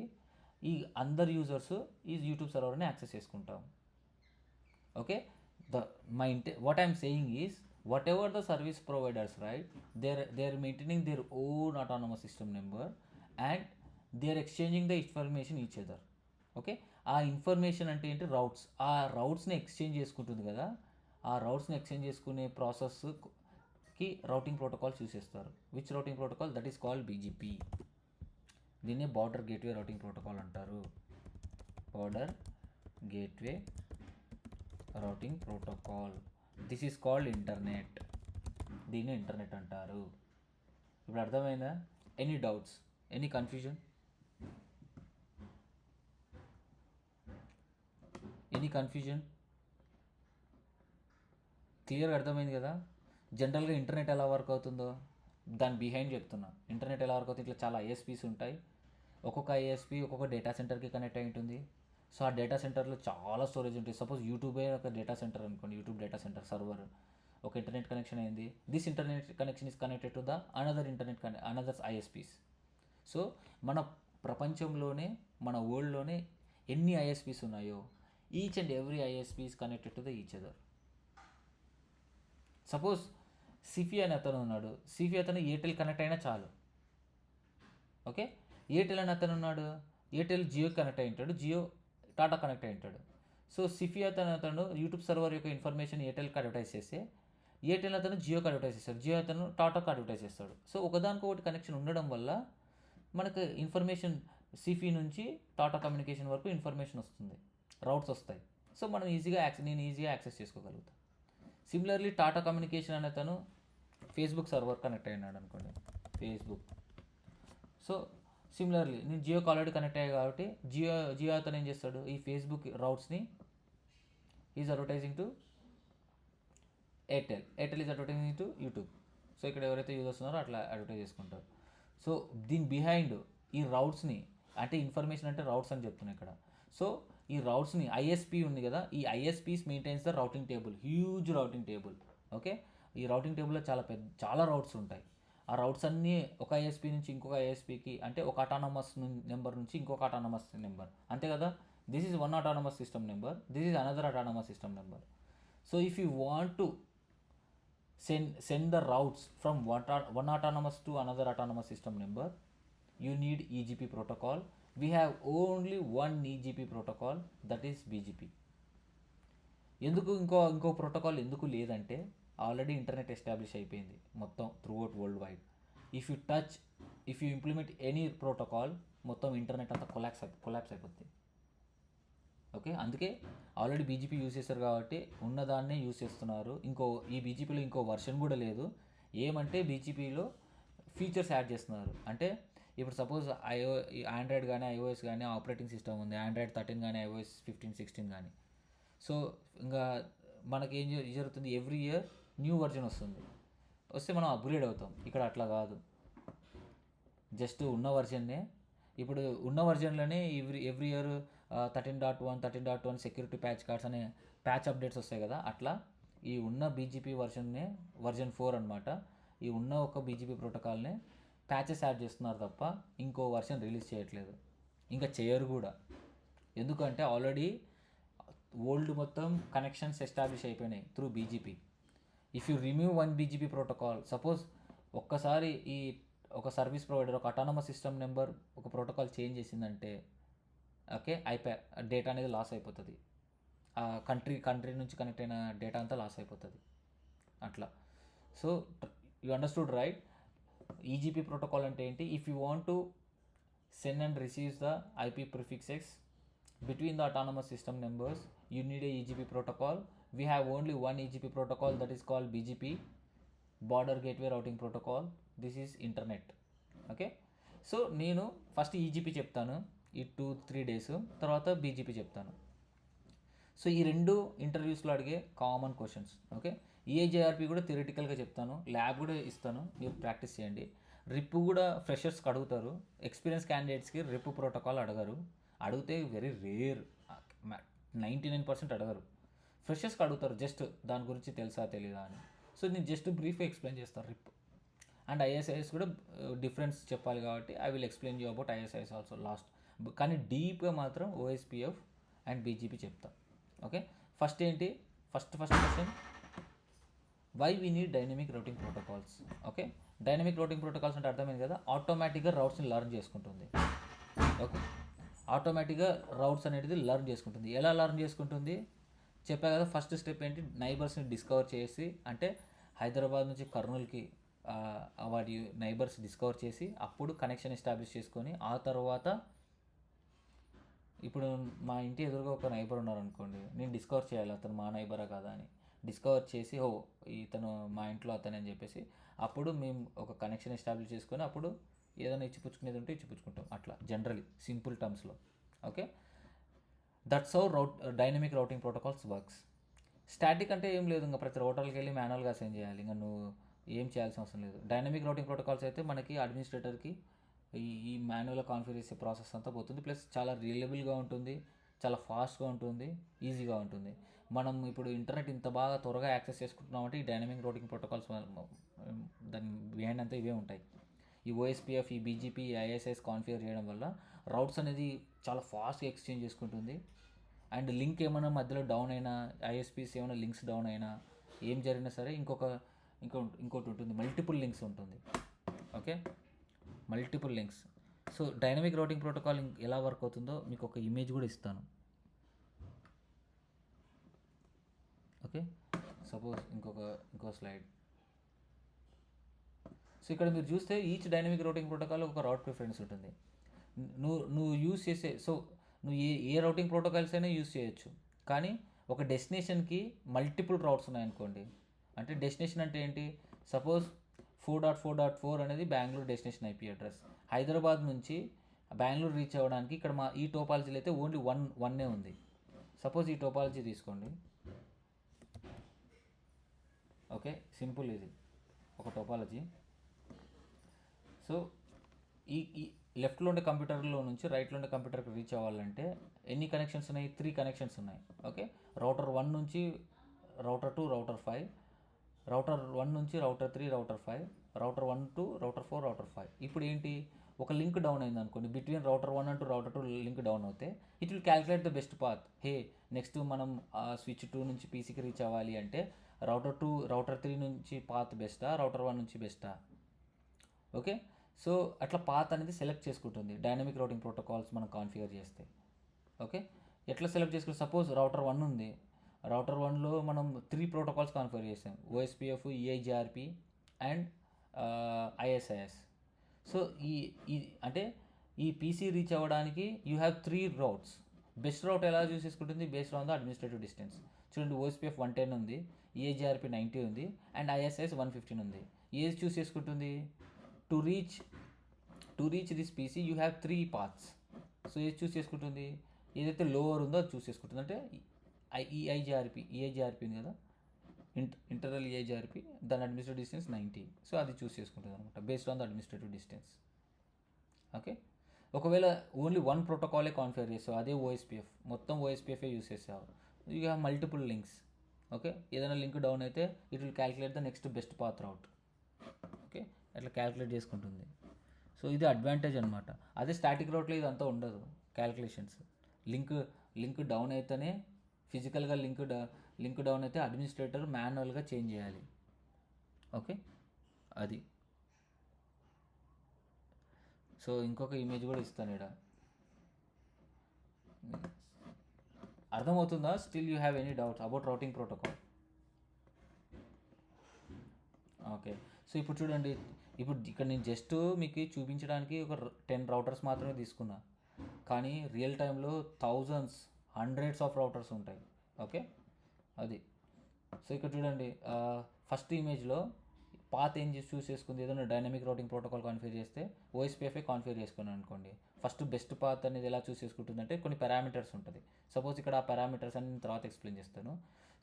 ఈ అందరు యూజర్స్ ఈ యూట్యూబ్ సర్వర్ని యాక్సెస్ చేసుకుంటాం. Okay, what I'm saying is whatever the service providers, right, they're maintaining their own autonomous system number and they're exchanging the information each other. Okay, ఆ ఇన్ఫర్మేషన్ అంటే ఏంటి, ఆ రౌట్స్ని ఎక్స్చేంజ్ చేసుకుంటుంది కదా, ఆ రౌట్స్ని ఎక్స్చేంజ్ చేసుకునే ప్రాసెస్కి రౌటింగ్ ప్రోటోకాల్స్ యూస్ చేస్తారు. Which routing protocol, that is called BGP. దీన్నే బార్డర్ గేట్వే రౌటింగ్ ప్రోటోకాల్ అంటారు. Border gateway routing protocol, this is called internet. దీన్ని ఇంటర్నెట్ అంటారు. ఇప్పుడు అర్థమైందా? Any doubts, any confusion? క్లియర్గా అర్థమైంది కదా. జనరల్గా ఇంటర్నెట్ ఎలా వర్క్ అవుతుందో దాని బిహైండ్ చెప్తున్నా. ఇంటర్నెట్ ఎలా వర్క్ అవుతుంది, ఇట్లా చాలా ISPs ఉంటాయి. ఒక్కొక్క ISP ఒక్కొక్క డేటా సెంటర్కి కనెక్ట్ అయి ఉంటుంది. సో ఆ డేటా సెంటర్లో చాలా స్టోరేజ్ ఉంటుంది. సపోజ్ యూట్యూబే ఒక డేటా సెంటర్ అనుకోండి, యూట్యూబ్ డేటా సెంటర్ సర్వర్ ఒక ఇంటర్నెట్ కనెక్షన్ అయింది. This internet connection is connected to the another ISPs. So మన ప్రపంచంలోనే, మన వరల్డ్లోనే ఎన్ని ISPs ఉన్నాయో each and every ISP is connected to the each other. Suppose Sify అని అతను ఉన్నాడు, సిఫీ అతను ఎయిర్టెల్ కనెక్ట్ అయినా చాలు. ఓకే, ఎయిర్టెల్ అని అతను ఉన్నాడు, ఎయిర్టెల్ జియో కనెక్ట్ అయి ఉంటాడు, జియో టాటా కనెక్ట్ అయి ఉంటాడు. సో సిఫీ అతను యూట్యూబ్ సర్వర్ యొక్క ఇన్ఫర్మేషన్ ఎయిర్టెల్కి అడ్వర్టైజ్ చేస్తే, ఎయిర్టెల్ అతను జియోకి అడ్వర్టైజ్ చేస్తాడు, జియో అతను టాటాకి అడ్వర్టైజ్ చేస్తాడు. సో ఒకదానికొకటి కనెక్షన్ ఉండడం వల్ల మనకు ఇన్ఫర్మేషన్ సిఫీ నుంచి టాటా కమ్యూనికేషన్ వరకు ఇన్ఫర్మేషన్ వస్తుంది, రౌట్స్ వస్తాయి. సో మనం నేను ఈజీగా యాక్సెస్ చేసుకోగలుగుతాను. సిమిలర్లీ టాటా కమ్యూనికేషన్ అనే అతను ఫేస్బుక్ సర్వర్ కనెక్ట్ అయినాడు అనుకోండి, ఫేస్బుక్. సో సిమిలర్లీ నేను జియోకి ఆల్రెడీ కనెక్ట్ అయ్యాయి కాబట్టి జియో అతను ఏం చేస్తాడు, ఈ ఫేస్బుక్ రౌట్స్ని is advertising to Airtel is advertising to YouTube. So ఇక్కడ ఎవరైతే యూజర్స్ ఉన్నారో అట్లా అడ్వర్టైజ్ చేసుకుంటారు. సో దీని బిహైండ్ ఈ రౌట్స్ని, అంటే ఇన్ఫర్మేషన్ అంటే రౌట్స్ అని చెప్తున్నాను ఇక్కడ. సో ఈ రౌట్స్ని ఐఎస్పీ ఉంది కదా, ఈ ISPs maintains the routing table, huge routing table. Okay, ఈ రౌటింగ్ టేబుల్లో చాలా రౌట్స్ ఉంటాయి. ఆ రౌట్స్ అన్నీ ఒక ఐఎస్పీ నుంచి ఇంకొక ఐఎస్పీకి, అంటే ఒక అటానమస్ నెంబర్ నుంచి ఇంకొక అటానమస్ నెంబర్, అంతే కదా. This is one autonomous system number, this is another autonomous system number. So if you want to send the routes from one autonomous to another autonomous system number, you need EGP protocol. We have only one EGP protocol, that is BGP. ఎందుకు ఇంకో ప్రోటోకాల్ ఎందుకు లేదంటే ఆల్రెడీ ఇంటర్నెట్ ఎస్టాబ్లిష్ అయిపోయింది మొత్తం throughout world wide. If you implement any protocol, మొత్తం ఇంటర్నెట్ అంతా కొలాప్స్ అయిపోతుంది. ఓకే, అందుకే ఆల్రెడీ బీజీపీ యూజ్ చేస్తారు కాబట్టి ఉన్నదాన్నే యూజ్ చేస్తున్నారు. ఈ బీజీపీలో ఇంకో వర్షన్ కూడా లేదు. ఏమంటే బీజీపీలో ఫీచర్స్ యాడ్ చేస్తున్నారు. అంటే ఇప్పుడు సపోజ్ ఆండ్రాయిడ్ కానీ ఐఓఎస్ కానీ ఆపరేటింగ్ సిస్టమ్ ఉంది, ఆండ్రాయిడ్ 13 కానీ ఐఓఎస్ 15, 16 కానీ. సో ఇంకా మనకి ఏం జరుగుతుంది, ఎవ్రీ ఇయర్ న్యూ వర్జన్ వస్తే మనం అప్గ్రేడ్ అవుతాం. ఇక్కడ అట్లా కాదు, జస్ట్ ఉన్న వర్జన్నే. ఇప్పుడు ఉన్న వర్జన్లోనే every year 13.1 security patch cards అనే ప్యాచ్ అప్డేట్స్ వస్తాయి కదా, అట్లా ఈ ఉన్న బీజీపీ వర్జన్ 4 అనమాట. ఈ ఉన్న ఒక బీజీపీ ప్రోటోకాల్నే ప్యాచెస్ యాడ్ చేస్తున్నారు తప్ప ఇంకో వర్షన్ రిలీజ్ చేయట్లేదు, ఇంకా చేయరు కూడా. ఎందుకంటే ఆల్రెడీ ఓల్డ్ మొత్తం కనెక్షన్స్ ఎస్టాబ్లిష్ అయిపోయినాయి through BGP. If you remove one BGP protocol, suppose ఒక్కసారి ఒక సర్వీస్ ప్రొవైడర్ ఒక అటానమస్ సిస్టమ్ నెంబర్ ఒక ప్రోటోకాల్ చేంజ్ చేసిందంటే ఓకే, డేటా అనేది లాస్ అయిపోతుంది. కంట్రీ నుంచి కనెక్ట్ అయిన డేటా అంతా లాస్ అయిపోతుంది అట్లా. So you understood right. EGP protocol అంటే ఏంటి? If you want to send and receives the IP prefixes between the autonomous system members, you need a EGP protocol. We have only one EGP protocol, that is called BGP, Border Gateway Routing Protocol. This is internet. Okay, so నేను ఫస్ట్ ఈజీపీ చెప్తాను ఈ 2-3 డేస్, తర్వాత బీజీపీ చెప్తాను. సో ఈ రెండు ఇంటర్వ్యూస్లో అడిగే కామన్ క్వశ్చన్స్. ఓకే, ఈఐజేఆర్పీ కూడా థియరిటికల్గా చెప్తాను, ల్యాబ్ కూడా ఇస్తాను, మీరు ప్రాక్టీస్ చేయండి. రిప్ కూడా ఫ్రెషర్స్కి అడుగుతారు, ఎక్స్పీరియన్స్ క్యాండిడేట్స్కి రిప్ ప్రోటోకాల్ అడగరు. అడిగితే వెరీ రేర్, 99% అడగరు. ఫ్రెషర్స్కి అడుగుతారు, జస్ట్ దాని గురించి తెలుసా తెలీదా అని. సో నేను జస్ట్ బ్రీఫ్గా ఎక్స్ప్లెయిన్ చేస్తాను రిప్ అండ్ ఐఎస్ఐఎస్ కూడా డిఫరెన్స్ చెప్పాలి కాబట్టి I will explain you about ISIS also last. కానీ డీప్గా మాత్రం ఓఎస్పిఎఫ్ అండ్ బీజీపీ చెప్తా. Okay, first question, why we need dynamic routing protocols. Okay, dynamic routing protocols అంటే అర్థమైంది కదా, ఆటోమేటిక్గా రౌట్స్ని లర్న్ చేసుకుంటుంది. ఓకే, ఆటోమేటిక్గా రౌట్స్ అనేది లర్న్ చేసుకుంటుంది. ఎలా లర్న్ చేసుకుంటుంది చెప్పా కదా. ఫస్ట్ స్టెప్ ఏంటి, నైబర్స్ని డిస్కవర్ చేసి, అంటే హైదరాబాద్ నుంచి కర్నూలుకి వాటి నైబర్స్ డిస్కవర్ చేసి అప్పుడు కనెక్షన్ ఎస్టాబ్లిష్ చేసుకొని, ఆ తర్వాత ఇప్పుడు మా ఇంటి ఎదురుగా ఒక నైబర్ ఉన్నారనుకోండి, నేను డిస్కవర్ చేయాలి అతను మా నైబరా కాదా అని. డిస్కవర్ చేసి ఇతను మా ఇంట్లో అతను అని చెప్పేసి అప్పుడు మేము ఒక కనెక్షన్ ఎస్టాబ్లిష్ చేసుకొని అప్పుడు ఏదైనా ఇచ్చిపుచ్చుకునేది ఉంటే ఇచ్చిపుచ్చుకుంటాం. అట్లా జనరలీ సింపుల్ టర్మ్స్లో. Okay, that's how dynamic routing protocols works. Static అంటే ఏం లేదు, ఇంకా ప్రతి రౌటర్కి వెళ్ళి మాన్యువల్గా అసైన్ చేయాలి, ఇంకా నువ్వు ఏం చేయాల్సిన అవసరం లేదు. డైనమిక్ రౌటింగ్ ప్రోటోకాల్స్ అయితే మనకి అడ్మినిస్ట్రేటర్కి ఈ మాన్యువల్గా కాన్ఫిగర్ చేసే ప్రాసెస్ అంతా పోతుంది, ప్లస్ చాలా రిలయబుల్గా ఉంటుంది, చాలా ఫాస్ట్గా ఉంటుంది, ఈజీగా ఉంటుంది. మనం ఇప్పుడు ఇంటర్నెట్ ఇంత బాగా త్వరగా యాక్సెస్ చేసుకుంటున్నామంటే ఈ డైనమిక్ రౌటింగ్ ప్రోటోకాల్స్ దాని బిహైండ్ అంతా ఇవే ఉంటాయి. ఈ ఓఎస్పిఎఫ్, ఈ బీజీపీ, ఐఎస్ఐఎస్ కాన్ఫిగర్ చేయడం వల్ల రౌట్స్ అనేది చాలా ఫాస్ట్గా ఎక్స్చేంజ్ చేసుకుంటుంది. అండ్ లింక్ ఏమైనా మధ్యలో డౌన్ అయినా, ఐఎస్పీస్ ఏమైనా లింక్స్ డౌన్ అయినా, ఏం జరిగినా సరే ఇంకోటి ఉంటుంది, మల్టిపుల్ లింక్స్ ఉంటుంది. Okay, multiple links. So dynamic routing protocol ఎలా వర్క్ అవుతుందో మీకు ఒక ఇమేజ్ కూడా ఇస్తాను. ఓకే, సపోజ్ ఇంకో స్లైడ్. సో ఇక్కడ మీరు చూస్తే ఈచ్ డైనమిక్ రౌటింగ్ ప్రోటోకాల్ ఒక రౌట్ ప్రిఫరెన్స్ ఉంటుంది. నువ్వు యూజ్ చేసే, సో నువ్వు ఏ రౌటింగ్ ప్రోటోకాల్స్ అయినా యూజ్ చేయొచ్చు, కానీ ఒక డెస్టినేషన్కి మల్టిపుల్ రౌట్స్ ఉన్నాయనుకోండి. అంటే డెస్టినేషన్ అంటే ఏంటి, సపోజ్ 4.4.4 అనేది Bengaluru destination IP address. Hyderabad నుంచి బెంగళూరు రీచ్ అవ్వడానికి ఇక్కడ ఈ టోపాలజీలో అయితే ఓన్లీ వన్నే ఉంది. సపోజ్ ఈ టోపాలజీ తీసుకోండి. ఓకే, సింపుల్ ఇది. ఒక టోపాలజీ. సో ఈ లెఫ్ట్లో ఉండే కంప్యూటర్లో నుంచి రైట్లో ఉండే కంప్యూటర్కి రీచ్ అవ్వాలంటే ఎన్ని కనెక్షన్స్ ఉన్నాయి? 3 కనెక్షన్స్ ఉన్నాయి. ఓకే, రౌటర్ 1 నుంచి రౌటర్ 2, రౌటర్ 5, రౌటర్ 1 నుంచి router 3, router 5, router 1 to router 4, router 5. ఇప్పుడు ఏంటి, ఒక లింక్ డౌన్ అయింది అనుకోండి, between router 1 and router 2 link down అవుతే it will calculate the best path. Hey, next మనం స్విచ్ 2 నుంచి పీసీకి రీచ్ అవ్వాలి అంటే రౌటర్ 2, రౌటర్ 3 నుంచి పాత్ బెస్టా, రౌటర్ 1 నుంచి బెస్టా? ఓకే, సో అట్లా పాత్ అనేది సెలెక్ట్ చేసుకుంటుంది డైనమిక్ రౌటింగ్ ప్రోటోకాల్స్ మనం కాన్ఫిగర్ చేస్తే. ఓకే, ఎట్లా సెలెక్ట్ చేసుకుంటే, సపోజ్ రౌటర్ 1 ఉంది, రౌటర్ 1లో మనం 3 ప్రోటోకాల్స్ కాన్ఫిగర్ చేసాం, ఓఎస్పిఎఫ్, ఈఐజిఆర్పి అండ్ ఐఎస్ఐఎస్. సో ఈ అంటే ఈ పీసీ రీచ్ అవ్వడానికి యూ హ్యావ్ 3 రౌట్స్. బెస్ట్ రౌట్ ఎలా చూస్ చేసుకుంటుంది? Based on the administrative distance. చూడండి, ఓఎస్పిఎఫ్ 110 ఉంది, ఈఐజిఆర్పి 90 ఉంది అండ్ ఐఎస్ఐఎస్ 115 ఉంది. ఏది చూస్ చేసుకుంటుంది? To reach this PC you have 3 paths. So ఏది చూస్ చేసుకుంటుంది? ఏదైతే లోవర్ ఉందో అది చూస్ చేసుకుంటుంది. అంటే ఈఐజిఆర్పి ఉంది కదా, ఇంటర్నల్ ఈఐజిఆర్పి, దాని అడ్మినిస్ట్రేటివ్ డిస్టెన్స్ 90. సో అది చూస్ చేసుకుంటుంది అనమాట based on the administrative distance. Okay, ఒకవేళ ఓన్లీ 1 ప్రోటోకాలే కాన్ఫిగర్ చేస్తావు, అదే ఓఎస్పిఎఫ్, మొత్తం ఓఎస్పిఎఫే యూస్ చేస్తావు, you have multiple links. Okay, ఏదైనా లింక్ డౌన్ అయితే it will calculate the next best path route. Okay, అట్లా క్యాలిక్యులేట్ చేసుకుంటుంది. సో ఇది అడ్వాంటేజ్ అనమాట. అదే స్టాటిక్ రౌట్లో ఇదంతా ఉండదు క్యాలిక్యులేషన్స్. లింక్ డౌన్ అయితేనే ఫిజికల్గా లింక్ డౌన్ అయితే అడ్మినిస్ట్రేటర్ మాన్యువల్గా చేంజ్ చేయాలి. ఓకే, అది. సో ఇంకొక ఇమేజ్ కూడా ఇస్తాను ఇక్కడ, అర్థమవుతుందా? Still you have any doubts about routing protocol? Okay, so ఇప్పుడు చూడండి, ఇప్పుడు ఇక్కడ నేను జస్ట్ మీకు చూపించడానికి ఒక 10 రౌటర్స్ మాత్రమే తీసుకున్నా, కానీ రియల్ టైంలో థౌజండ్స్, హండ్రెడ్స్ ఆఫ్ రౌటర్స్ ఉంటాయి. ఓకే, అది. సో ఇక్కడ చూడండి, ఫస్ట్ ఇమేజ్లో పాత్ ఏం చూస్ చేసుకుంది, ఏదైనా డైనమిక్ రౌటింగ్ ప్రోటోకాల్ కాన్ఫిగర్ చేస్తే ఓఎస్పిఎఫ్ఏ కాన్ఫిగర్ చేసుకున్నాను అనుకోండి. ఫస్ట్ బెస్ట్ పాత్ అనేది ఎలా చూస్ చేసుకుంటుందంటే కొన్ని పారామీటర్స్ ఉంటుంది. సపోజ్ ఇక్కడ ఆ పారామీటర్స్ అని నేను తర్వాత ఎక్స్ప్లెయిన్ చేస్తాను.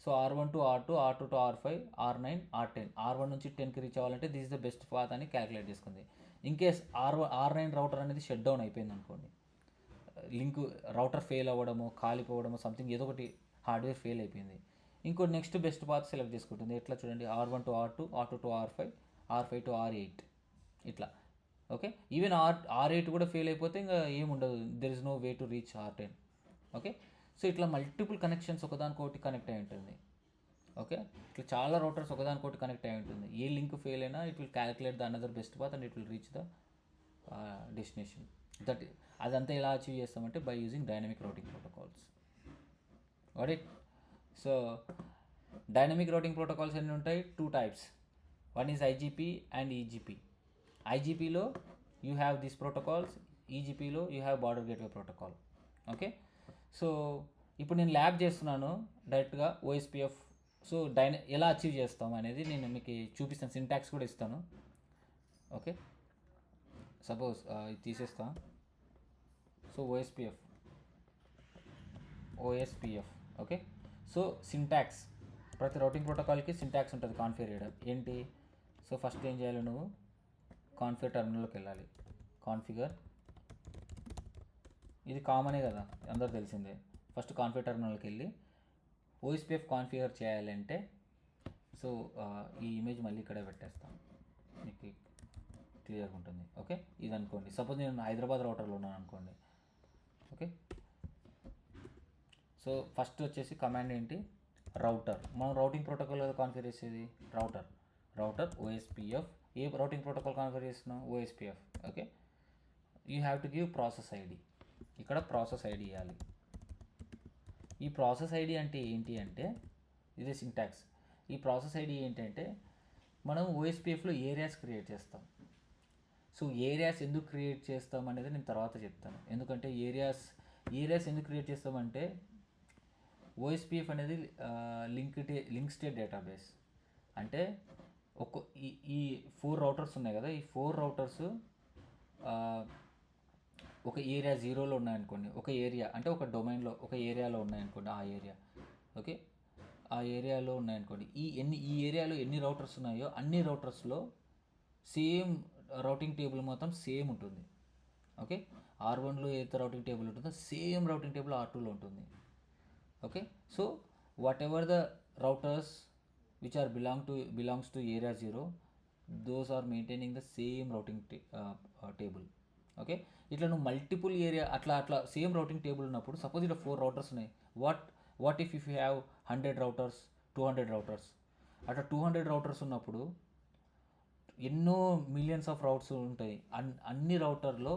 So R1 to R2, R2 to R5, R9, R10. R1 నుంచి 10కి రీచ్ అవ్వాలంటే this is the best path అని క్యాలిక్యులేట్ చేసుకుంది. ఇన్ కేస్ R9 రౌటర్ అనేది షట్ డౌన్ అయిపోయింది అనుకోండి, లింక్ రౌటర్ ఫెయిల్ అవ్వడము, కాలిపోవడము, సంథింగ్ ఏదో ఒకటి హార్డ్వేర్ ఫెయిల్ అయిపోయింది, ఇంకో నెక్స్ట్ బెస్ట్ పాత్ సెలెక్ట్ చేసుకుంటుంది. ఎట్లా చూడండి, R1 to R2, R2 to R5, R5 to R8 ఇట్లా. ఓకే, ఈవెన్ R8 కూడా ఫెయిల్ అయిపోతే ఇంకా ఏముండదు, there is no way to reach R10. Okay, so ఇట్లా మల్టిపుల్ కనెక్షన్స్ ఒకదానికొకటి కనెక్ట్ అయి ఉంటుంది. ఓకే, ఇట్లా చాలా రౌటర్స్ ఒకదానికొకటి కనెక్ట్ అయి ఉంటుంది. ఏ లింక్ ఫెయిల్ అయినా it will calculate the another best path and it will reach the destination. అదంతా ఎలా అచీవ్ చేస్తామంటే by using dynamic routing protocols. What it. So dynamic routing protocols ఎన్ని ఉంటాయి? 2 types. One is IGP and EGP. ఐజీపీలో యూ హ్యావ్ దీస్ ప్రోటోకాల్స్, ఈజీపీలో you have border gateway protocol. Okay, so ఇప్పుడు నేను ల్యాబ్ చేస్తున్నాను డైరెక్ట్గా ఓఎస్పిఎఫ్. సో ఎలా అచీవ్ చేస్తాం అనేది నేను మీకు చూపిస్తాను, సింటాక్స్ కూడా ఇస్తాను. ఓకే, సపోజ్ ఇది తీసేస్తాం. సో ఓఎస్పిఎఫ్. ఓకే, సో సింటాక్స్, ప్రతి రౌటింగ్ ప్రోటోకాల్కి సింటాక్స్ ఉంటుంది కాన్ఫిగర్ చేయడం. ఏంటి? సో ఫస్ట్ ఏం చేయాలి, నువ్వు కాన్ఫిగర్ టర్మినల్లోకి వెళ్ళాలి. కాన్ఫిగర్, ఇది కామనే కదా, అందరూ తెలిసిందే. ఫస్ట్ కాన్ఫిగర్ టర్మినల్కి వెళ్ళి ఓఎస్పిఎఫ్ కాన్ఫిగర్ చేయాలంటే, సో ఈ ఇమేజ్ మళ్ళీ ఇక్కడే పెట్టేస్తాం, మీకు క్లియర్గా ఉంటుంది. ఓకే, ఇది అనుకోండి, సపోజ్ నేను హైదరాబాద్ రౌటర్లో ఉన్నాను అనుకోండి. ఓకే, సో ఫస్ట్ వచ్చేసి కమాండ్ ఏంటి, రౌటర్. మనం రౌటింగ్ ప్రోటోకాల్ కాన్ఫిగర్ చేసేది రౌటర్ ఓఎస్పిఎఫ్. ఏ రౌటింగ్ ప్రోటోకాల్ కాన్ఫిగర్ చేస్తున్నాం? OSPF. Okay, you have to give process ID. ఇక్కడ ప్రాసెస్ ఐడి ఇవ్వాలి. ఈ ప్రాసెస్ ఐడి అంటే ఏంటి అంటే, ఇది సింటాక్స్. ఈ ప్రాసెస్ ఐడి ఏంటంటే, మనం ఓఎస్పిఎఫ్లో ఏరియాస్ క్రియేట్ చేస్తాం. సో ఏరియాస్ ఎందుకు క్రియేట్ చేస్తాం అనేది నేను తర్వాత చెప్తాను. ఎందుకంటే ఏరియాస్ ఎందుకు క్రియేట్ చేస్తామంటే, ఓఎస్పిఎఫ్ అనేది లింక్ స్టేట్ డేటాబేస్. అంటే ఈ 4 రౌటర్స్ ఉన్నాయి కదా, ఈ 4 రౌటర్స్ ఒక ఏరియా 0లో ఉన్నాయనుకోండి, ఒక ఏరియా అంటే ఒక డొమైన్లో ఒక ఏరియాలో ఉన్నాయనుకోండి, ఆ ఏరియా. ఓకే, ఆ ఏరియాలో ఉన్నాయనుకోండి, ఈ ఏరియాలో ఎన్ని రౌటర్స్ ఉన్నాయో అన్ని రౌటర్స్లో సేమ్ రౌటింగ్ టేబుల్ మొత్తం సేమ్ ఉంటుంది. ఓకే, R1లో ఏదైతే రౌటింగ్ టేబుల్ ఉంటుందో సేమ్ రౌటింగ్ టేబుల్ R2లో ఉంటుంది. Okay, so whatever the routers which are belongs to area 0, those are maintaining the same routing table. Okay, ఇట్లా నువ్వు మల్టిపుల్ ఏరియా అట్లా సేమ్ రౌటింగ్ టేబుల్ ఉన్నప్పుడు, సపోజ్ ఇట్లా 4 రౌటర్స్ ఉన్నాయి. What if you have 100 routers, 200 routers, అట్లా 200 రౌటర్స్ ఉన్నప్పుడు ఎన్నో మిలియన్స్ ఆఫ్ రౌట్స్ ఉంటాయి. అన్ని రౌటర్లో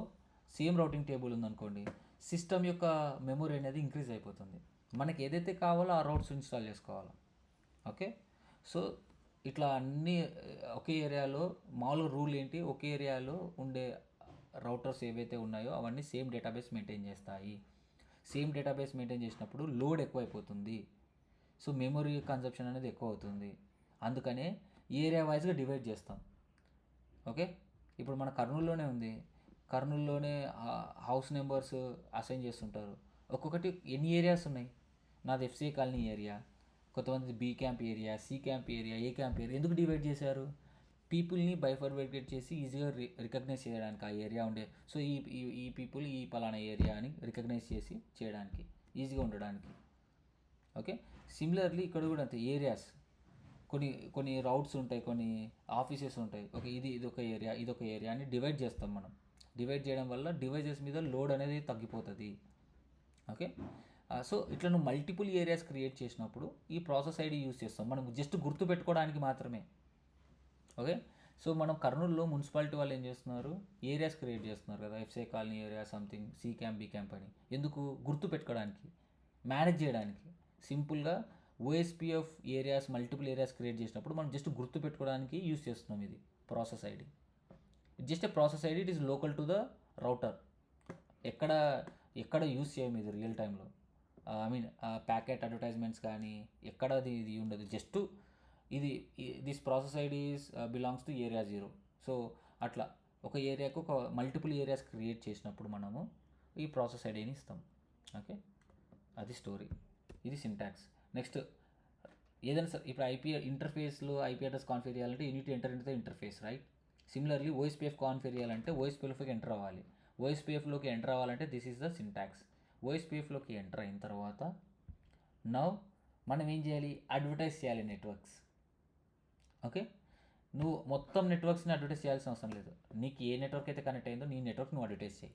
సేమ్ రౌటింగ్ టేబుల్ ఉందనుకోండి, సిస్టమ్ యొక్క మెమొరీ అనేది ఇంక్రీజ్ అయిపోతుంది. మనకి ఏదైతే కావాలో ఆ రౌట్స్ ఇన్స్టాల్ చేసుకోవాలి. ఓకే, సో ఇట్లా అన్ని ఒకే ఏరియాలో, మామూలుగా రూల్ ఏంటి, ఒకే ఏరియాలో ఉండే రౌటర్స్ ఏవైతే ఉన్నాయో అవన్నీ సేమ్ డేటాబేస్ మెయింటైన్ చేస్తాయి. సేమ్ డేటాబేస్ మెయింటైన్ చేసినప్పుడు లోడ్ ఎక్కువైపోతుంది, సో మెమొరీ కన్జప్షన్ అనేది ఎక్కువ అవుతుంది. అందుకనే ఏరియా వైజ్గా డివైడ్ చేస్తాం. ఓకే, ఇప్పుడు మన కర్నూలులోనే ఉంది, కర్నూలులోనే హౌస్ నెంబర్స్ అసైన్ చేస్తుంటారు. ఒక్కొక్కటి ఎన్ని ఏరియాస్ ఉన్నాయి, నాది ఎఫ్సీ కాలనీ ఏరియా, కొంతమంది B camp area, C camp area, A camp area. ఎందుకు డివైడ్ చేశారు? పీపుల్ని బైఫర్వేట్ చేసి ఈజీగా రికగ్నైజ్ చేయడానికి ఆ ఏరియా ఉండే. సో ఈ పీపుల్ ఈ పలానా ఏరియా అని రికగ్నైజ్ చేసి చేయడానికి ఈజీగా ఉండడానికి. ఓకే, సిమిలర్లీ ఇక్కడ కూడా అంతే. ఏరియాస్ కొన్ని రౌట్స్ ఉంటాయి, కొన్ని ఆఫీసెస్ ఉంటాయి. ఓకే, ఇదొక ఏరియా, ఇదొక ఏరియా అని డివైడ్ చేస్తాం మనం. డివైడ్ చేయడం వల్ల డివైజెస్ మీద లోడ్ అనేది తగ్గిపోతుంది. ఓకే, సో ఇట్లా నువ్వు మల్టిపుల్ ఏరియాస్ క్రియేట్ చేసినప్పుడు ఈ ప్రాసెస్ ఐడి యూజ్ చేస్తాం మనం జస్ట్ గుర్తు పెట్టుకోవడానికి మాత్రమే. ఓకే, సో మనం కర్నూలులో మున్సిపాలిటీ వాళ్ళు ఏం చేస్తున్నారు, ఏరియాస్ క్రియేట్ చేస్తున్నారు కదా, FC colony area something, C camp, B camp అని. ఎందుకు? గుర్తు పెట్టుకోవడానికి, మేనేజ్ చేయడానికి. సింపుల్గా OSPF areas, multiple areas create చేసినప్పుడు మనం జస్ట్ గుర్తు పెట్టుకోవడానికి యూజ్ చేస్తున్నాం ఇది process ID. Just a process ID, it is local to the router. ఎక్కడ యూజ్ చేయము ఇది రియల్ టైంలో. ఐ మీన్ ప్యాకెట్ అడ్వర్టైజ్మెంట్స్ కానీ ఎక్కడ ఇది ఉండదు. Just this process ID belongs to area 0. So అట్లా ఒక ఏరియాకు ఒక మల్టిపుల్ ఏరియాస్ క్రియేట్ చేసినప్పుడు మనము ఈ ప్రాసెస్ ఐడిని ఇస్తాం. ఓకే, అది స్టోరీ, ఇది సింటాక్స్. నెక్స్ట్ ఏదైనా సార్ ఇప్పుడు ఇంటర్ఫేస్లో ఐపీ అడ్రస్ కాన్ఫిగర్ చేయాలంటే you need enter into the interface, right? Similarly OSPF configure చేయాలంటే ఓఎస్పిఎఫ్లోకి ఎంటర్ అవ్వాలి. ఓఎస్పిఎఫ్లోకి ఎంటర్ అవ్వాలంటే దిస్ ఈజ్ ద సింటాక్స్. ఓఎస్పిఎఫ్లోకి ఎంటర్ అయిన తర్వాత నౌ మనం ఏం చేయాలి? అడ్వర్టైజ్ చేయాలి నెట్వర్క్స్. ఓకే, నువ్వు మొత్తం నెట్వర్క్స్ని అడ్వర్టైజ్ చేయాల్సిన అవసరం లేదు. నీకు ఏ నెట్వర్క్ అయితే కనెక్ట్ అయిందో నీ నెట్వర్క్ నువ్వు అడ్వర్టైజ్ చేయి.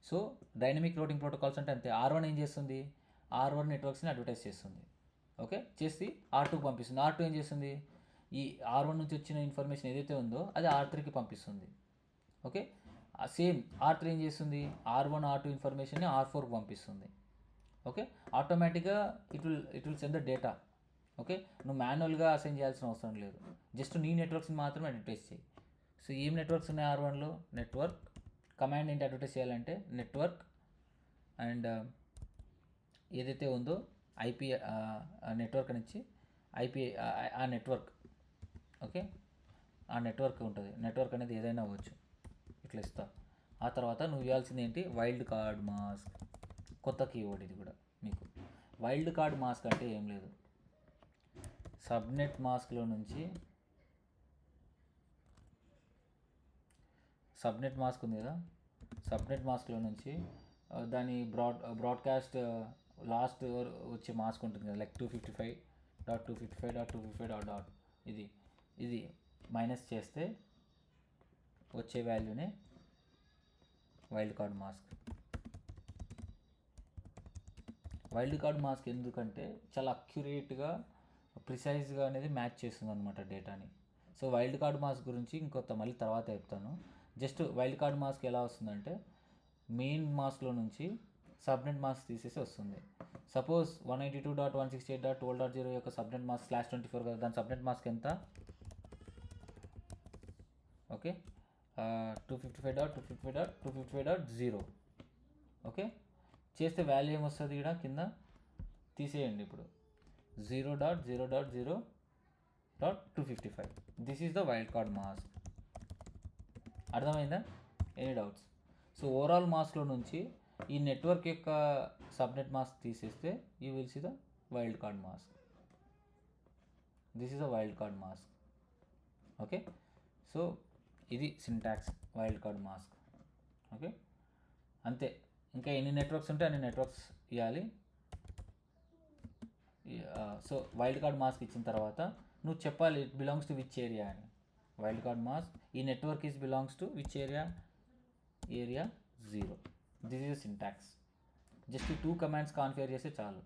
సో డైనమిక్ రూటింగ్ ప్రోటోకాల్స్ అంటే అంతే. R1 ఏం చేస్తుంది? R1 నెట్వర్క్స్ని అడ్వర్టైజ్ చేస్తుంది. ఓకే, చేసి R2కి పంపిస్తుంది. R2 ఏం చేస్తుంది? ఈ R1 నుంచి వచ్చిన ఇన్ఫర్మేషన్ ఏదైతే ఉందో అది R3కి పంపిస్తుంది. ఓకే, సేమ్ R3 ఏం చేస్తుంది? R1 R2 ఇన్ఫర్మేషన్ని R4కి పంపిస్తుంది. ఓకే, ఆటోమేటిక్గా it will send the data. Okay, నువ్వు మాన్యువల్గా అసైన్ చేయాల్సిన అవసరం లేదు. జస్ట్ నీ నెట్వర్క్స్ని మాత్రమే అడ్వర్టైజ్ చేయి. సో ఏం నెట్వర్క్స్ ఉన్నాయి R1లో? నెట్వర్క్ కమాండ్ ఏంటి అడ్వర్టైజ్ చేయాలంటే నెట్వర్క్ అండ్ ఏదైతే ఉందో ఐపీ నెట్వర్క్ నుంచి ఐపీ ఆ నెట్వర్క్. ఓకే, ఆ నెట్వర్క్ ఉంటుంది. నెట్వర్క్ అనేది ఏదైనా అవ్వచ్చు. ఇట్లా ఇస్తా. ఆ తర్వాత నువ్వు ఇవ్వాల్సింది ఏంటి? Wild card mask. కొత్త కీవర్డ్ ఇది కూడా మీకు. వైల్డ్ కార్డ్ మాస్క్ అంటే ఏం లేదు, సబ్నెట్ మాస్క్లో నుంచి సబ్నెట్ మాస్క్ ఉంది కదా, సబ్నెట్ మాస్క్లో నుంచి దాని బ్రాడ్కాస్ట్ లాస్ట్ వచ్చే మాస్క్ ఉంటుంది కదా, లైక్ 255.255.255. ఇది మైనస్ చేస్తే వచ్చే వాల్యూనే wild card mask. Wild card mask ఎందుకంటే చాలా అక్యురేట్గా, ప్రిసైజ్గా అనేది మ్యాచ్ చేస్తుంది అనమాట డేటాని. సో వైల్డ్ కార్డ్ మాస్క్ గురించి మళ్ళీ తర్వాత చెప్తాను. జస్ట్ వైల్డ్ కార్డ్ మాస్క్ ఎలా వస్తుందంటే మెయిన్ మాస్క్లో నుంచి సబ్నెట్ మాస్క్ తీసేసి వస్తుంది. సపోజ్ 192.168.12.0 యొక్క సబ్నెట్ మాస్క్ /24 కదా, దాని సబ్నెట్ మాస్క్ ఎంత? ఓకే, 255.255.255.0. ఓకే, చేస్తే వాల్యూ ఏమొస్తుంది? ఇక్కడ కింద తీసేయండి. ఇప్పుడు 0.0.0.255. This is the wild card mask. అర్థమైందా? Any doubts? సో ఓవరాల్ మాస్క్లో నుంచి ఈ నెట్వర్క్ యొక్క సబ్నెట్ మాస్క్ తీసేస్తే you will see the wild card mask. This is a wild card mask. Okay, so ఇది syntax wild card mask. Okay, అంతే. ఇంకా ఎన్ని నెట్వర్క్స్ ఉంటే అన్ని నెట్వర్క్స్ ఇవ్వాలి. సో వైల్డ్ కార్డ్ మాస్క్ ఇచ్చిన తర్వాత నువ్వు చెప్పాలి it belongs to which area అని. వైల్డ్ కార్డ్ మాస్క్ ఈ network is belongs to which area, area 0. This is syntax. Just ఈ 2 కమాండ్స్ కాన్ఫిగర్ చేస్తే చాలు.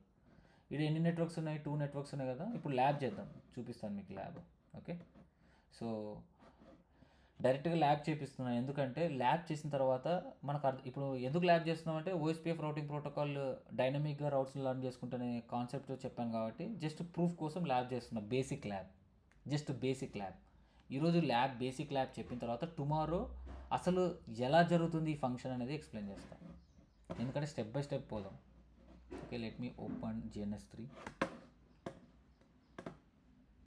ఇక్కడ ఎన్ని నెట్వర్క్స్ ఉన్నాయి? 2 నెట్వర్క్స్ ఉన్నాయి కదా. ఇప్పుడు ల్యాబ్ చేద్దాం, చూపిస్తాను మీకు ల్యాబ్. ఓకే, సో డైరెక్ట్గా ల్యాబ్ చేపిస్తున్నాను ఎందుకంటే ల్యాబ్ చేసిన తర్వాత మనకు ఇప్పుడు ఎందుకు ల్యాబ్ చేస్తున్నాం అంటే ఓఎస్పీఎఫ్ రౌటింగ్ ప్రోటోకాల్ డైనమిక్గా రౌట్స్ లర్న్ చేసుకుంటునే కాన్సెప్ట్ చెప్పాను కాబట్టి జస్ట్ ప్రూఫ్ కోసం ల్యాబ్ చేస్తున్నా. Basic lab, just basic lab. ఈరోజు ల్యాబ్ బేసిక్ ల్యాబ్ చెప్పిన తర్వాత టుమారో అసలు ఎలా జరుగుతుంది ఈ ఫంక్షన్ అనేది ఎక్స్ప్లెయిన్ చేస్తాను, ఎందుకంటే స్టెప్ బై స్టెప్ పోదాం. Okay, let me open GNS3.